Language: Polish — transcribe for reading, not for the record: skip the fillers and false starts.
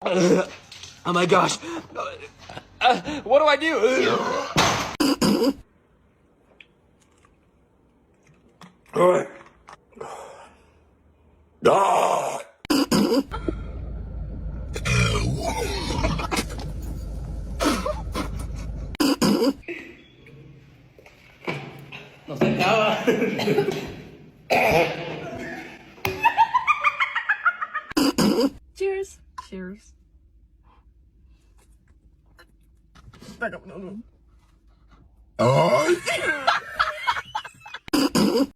Oh my gosh. What do I do? No se acaba. Cheers. Cheers. No.